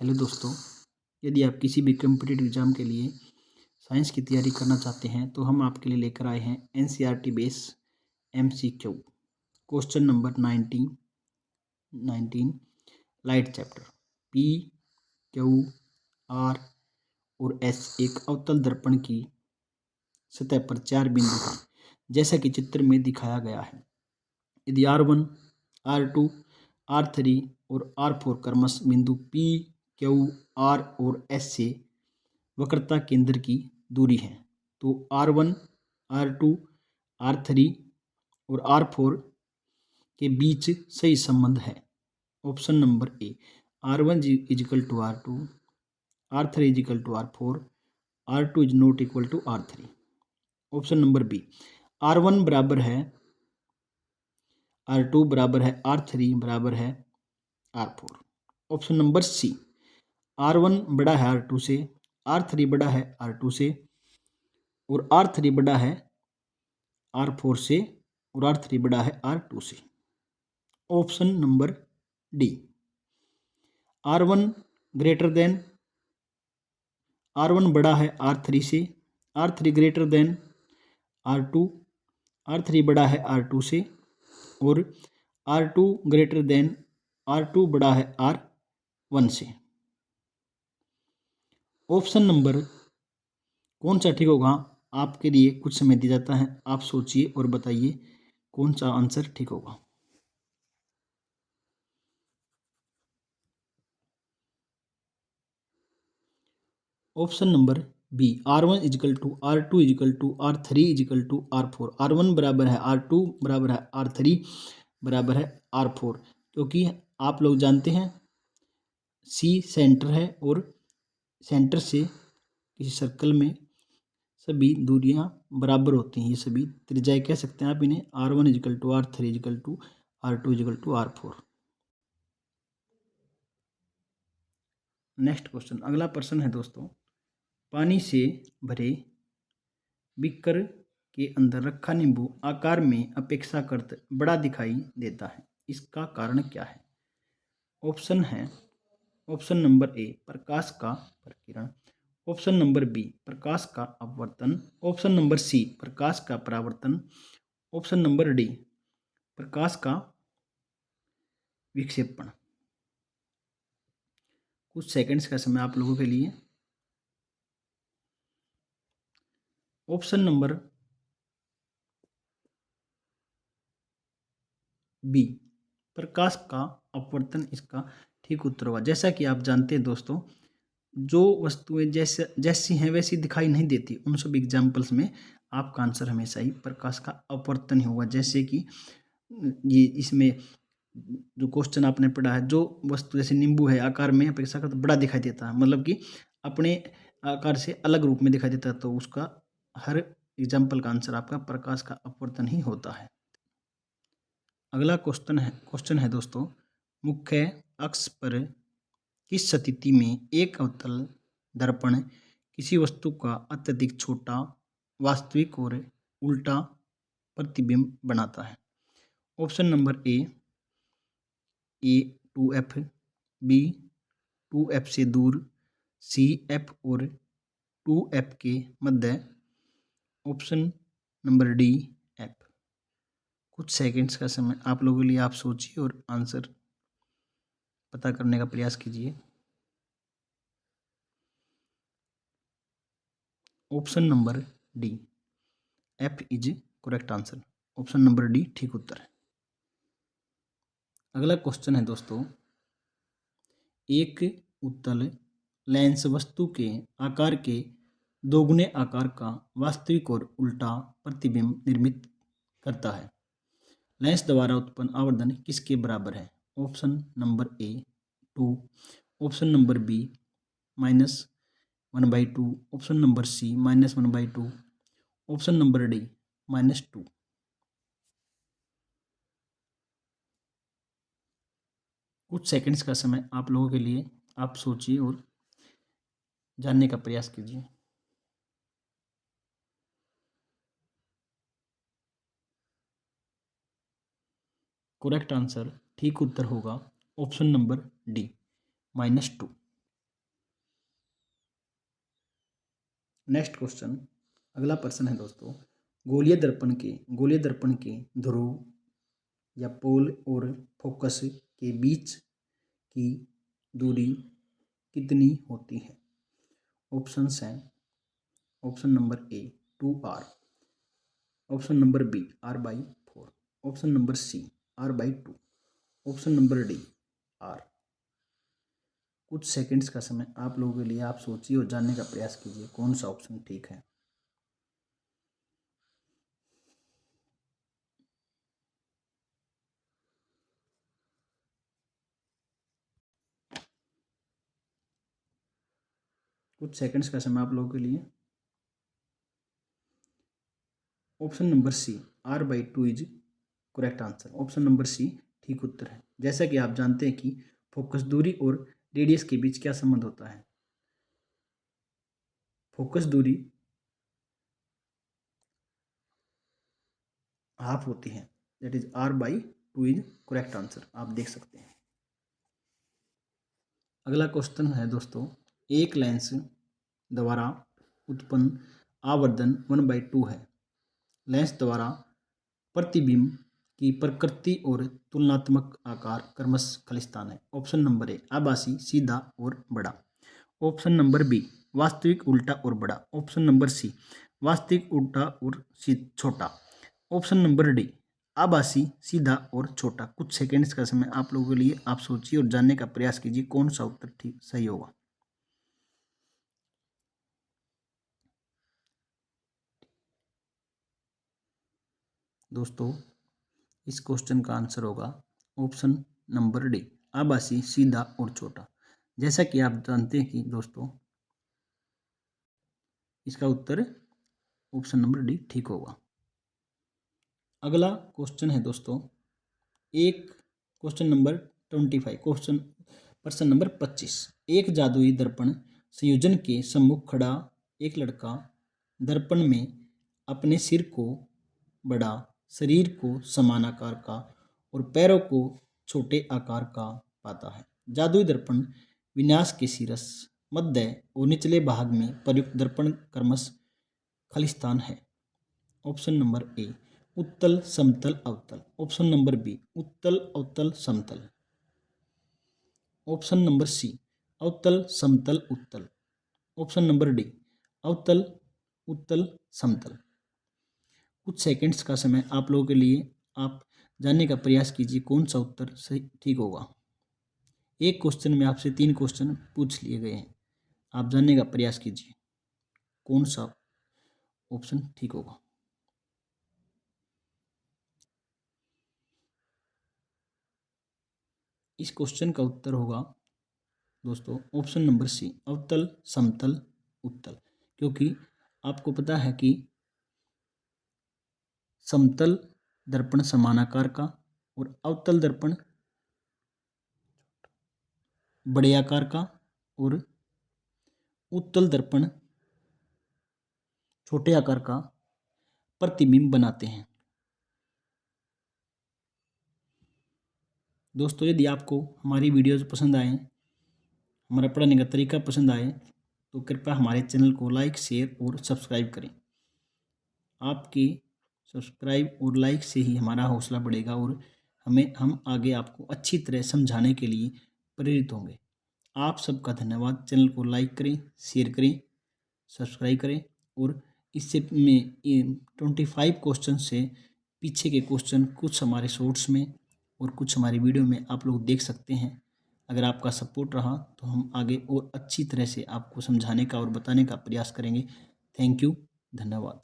Hello दोस्तों, यदि आप किसी भी कम्पिटिटिव एग्जाम के लिए साइंस की तैयारी करना चाहते हैं तो हम आपके लिए लेकर आए हैं NCERT base MCQ question number 19 light chapter. P, Q, R और S एक अवतल दर्पण की सतह पर 4 बिंदु हैं जैसा कि चित्र में दिखाया गया है। यदि R1, R2, R3 और R4 क्रमशः बिंदु P, Q, R और S से वक्रता केंद्र की दूरी है तो R1, R2, R3 और R4 के बीच सही संबंध है। Option number A R1 is equal to R2, R3 is equal to R4, R2 is not equal to R3। Option number B R1 बराबर है R2 बराबर है R3 बराबर है R4। ऑप्शन नंबर सी R1 बड़ा है R2 से, R3 बड़ा है R2 से और R3 बड़ा है R4 से और R3 बड़ा है R2 से। Option number D R1 greater than R1 बड़ा है R3 से, R3 greater than R2, R3 बड़ा है R2 से और R2 ग्रेटर देन R2 बड़ा है R1 से। ऑप्शन नंबर कौन सा ठीक होगा? आपके लिए कुछ समय दिया जाता है, आप सोचिए और बताइए कौन सा आंसर ठीक होगा। Option number B R1 is equal to R2 is equal to R3 is equal to R4। R1 बराबर है R2 बराबर है R3 बराबर है R4, क्योंकि आप लोग जानते हैं C सेंटर है और सेंटर से किसी सर्कल में सभी दूरियां बराबर होती हैं। ये सभी त्रिज्याएं कह सकते हैं आप इन्हें। R1 is equal to R3 is equal to R2 is equal to R4। Next question, अगला प्रश्न है दोस्तों, पानी से भरे बीकर के अंदर रखा नींबू आकार में अपेक्षाकृत बड़ा दिखाई देता है, इसका कारण क्या है? ऑप्शन है ऑप्शन नंबर ए प्रकाश का प्रकीर्णन, ऑप्शन नंबर बी प्रकाश का अपवर्तन, ऑप्शन नंबर सी प्रकाश का परावर्तन, ऑप्शन नंबर डी प्रकाश का विक्षेपण। कुछ सेकंड्स का समय आप लोगों के लिए। ऑप्शन नंबर बी प्रकाश का अपवर्तन इसका ठीक उत्तर होगा। जैसा कि आप जानते हैं दोस्तों, जो वस्तुएं जैसी हैं वैसी दिखाई नहीं देती, उन सब एग्जाम्पल्स में आपका आंसर हमेशा ही प्रकाश का अपवर्तन ही होगा। जैसे कि ये इसमें जो क्वेश्चन आपने पढ़ा है, जो वस्तु जैसे नींबू है आकार में अपेक्षाकृत बड़ा दिखाई देता है, मतलब कि अपने आकार से अलग रूप में दिखाई देता है, तो उसका हर एग्जाम्पल का आंसर आपका प्रकाश का अपवर्तन ही होता है। अगला क्वेश्चन है दोस्तों, मुख्य अक्ष पर किस स्थिति में एक अवतल दर्पण किसी वस्तु का अत्यधिक छोटा वास्तविक और उल्टा प्रतिबिंब बनाता है? ऑप्शन नंबर ए 2f, बी 2f से दूर, सी f और 2f के मध्य, ऑप्शन नंबर डी f। कुछ सेकंड्स का समय आप लोगों के लिए, आप सोचिए और आंसर पता करने का प्रयास कीजिए। Option number D F is correct answer. Option number D ठीक उत्तर है। अगला क्वेश्चन है दोस्तों, एक उत्तल लेंस वस्तु के आकार के दोगुने आकार का वास्तविक और उल्टा प्रतिबिंब निर्मित करता है। लेंस द्वारा उत्पन्न आवर्धन किसके बराबर है? Option number A 2, option number B -1/2, option number C -1/2, option number D -2। कुछ सेकंड्स का समय आप लोगों के लिए, आप सोचिए और जानने का प्रयास कीजिए। करेक्ट आंसर ठीक उत्तर होगा option number D -2। Next question, अगला प्रश्न है दोस्तों, गोलीय दर्पण के ध्रुव या पोल और फोकस के बीच की दूरी कितनी होती है? ऑप्शंस हैं, option number A 2r, option number B r/4, option number C r/2, option number D r। कुछ सेकंड्स का समय आप लोगों के लिए, आप सोचिए और जानने का प्रयास कीजिए कौन सा ऑप्शन ठीक है। कुछ सेकंड्स का समय आप लोगों के लिए। Option number C r/2 is correct answer. Option number C ठीक उत्तर है। जैसा कि आप जानते हैं कि फोकस दूरी और रेडियस के बीच क्या संबंध होता है? फोकस दूरी हाफ होती है, that is r/2 is correct answer, आप देख सकते हैं। अगला क्वेश्चन है दोस्तों, एक लेंस द्वारा उत्पन्न आवर्धन 1/2 है। लेंस द्वारा प्रतिबिंब की प्रकृति और तुलनात्मक आकार क्रमश खलिस्तान है। ऑप्शन नंबर ए आभासी, सीधा और बड़ा, ऑप्शन नंबर बी वास्तविक, उल्टा और बड़ा, ऑप्शन नंबर सी वास्तविक, उल्टा और छोटा, ऑप्शन नंबर डी आभासी, सीधा और छोटा। कुछ सेकंड्स का समय आप लोगों के लिए, आप सोचिए और जानने का प्रयास कीजिए कौन सा उत्तर ठीक सही होगा। दोस्तों इस क्वेश्चन का आंसर होगा ऑप्शन नंबर डी आभासी, सीधा और छोटा। जैसा कि आप जानते हैं कि दोस्तों इसका उत्तर ऑप्शन नंबर डी ठीक होगा। अगला क्वेश्चन है दोस्तों, एक क्वेश्चन नंबर 25, प्रश्न नंबर 25। एक जादुई दर्पण संयोजन के सम्मुख खड़ा एक लड़का दर्पण में अपने सिर को बड़ा, शरीर को समान आकार का और पैरों को छोटे आकार का पाता है। जादुई दर्पण विन्यास के शीर्ष, मध्य और निचले भाग में प्रयुक्त दर्पण क्रमश खलिस्तान है। ऑप्शन नंबर ए उत्तल, समतल, अवतल, ऑप्शन नंबर बी उत्तल, अवतल, समतल, ऑप्शन नंबर सी अवतल, समतल, उत्तल, ऑप्शन नंबर डी अवतल, उत्तल, समतल। कुछ सेकंड्स का समय आप लोगों के लिए, आप जानने का प्रयास कीजिए कौन सा उत्तर सही ठीक होगा। एक क्वेश्चन में आपसे 3 क्वेश्चन पूछ लिए गए हैं, आप जानने का प्रयास कीजिए कौन सा ऑप्शन ठीक होगा। इस क्वेश्चन का उत्तर होगा दोस्तों ऑप्शन नंबर सी अवतल, समतल, उत्तल। क्योंकि आपको पता है कि समतल दर्पण समान आकार का और अवतल दर्पण बड़े आकार का और उत्तल दर्पण छोटे आकार का प्रतिबिंब बनाते हैं। दोस्तों यदि आपको हमारी वीडियोज पसंद आए, हमारा पढ़ाने का तरीका पसंद आए, तो कृपया हमारे चैनल को लाइक, शेयर और सब्सक्राइब करें। आपकी सब्सक्राइब और लाइक से ही हमारा हौसला बढ़ेगा और हम आगे आपको अच्छी तरह समझाने के लिए प्रेरित होंगे। आप सबका धन्यवाद। चैनल को लाइक करें, शेयर करें, सब्सक्राइब करें और इससे में 25 क्वेश्चन से पीछे के क्वेश्चन कुछ हमारे शॉर्ट्स में और कुछ हमारी वीडियो में आप लोग देख सकते हैं। अगर आपका सपोर्ट रहा तो हम आगे और अच्छी तरह से आपको समझाने का और बताने का प्रयास करेंगे। थैंक यू, धन्यवाद।